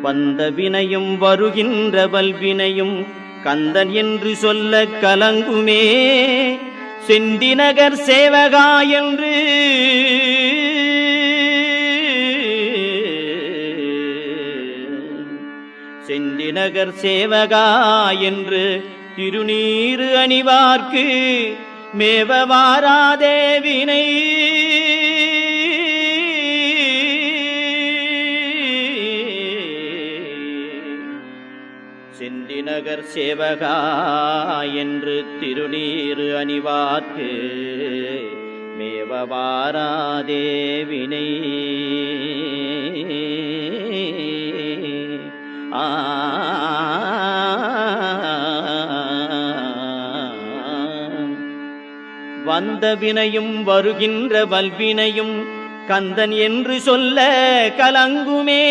வந்த வினையும் வருகின்ற வல்வினையும் கந்தன் என்று சொல்ல கலங்குமே. செந்திநகர் சேவகா என்று செந்திநகர் சேவகா என்று திருநீறு அணிவார்க்கு மேவ வாராதே வினை. செந்திநகர் சேவகா என்று திருநீறு அணிவார்க்கு மேவ வாராதே வினை. வந்த வினையும் வருகின்ற வல்வினையும் கந்தன் என்று சொல்ல கலங்குமே.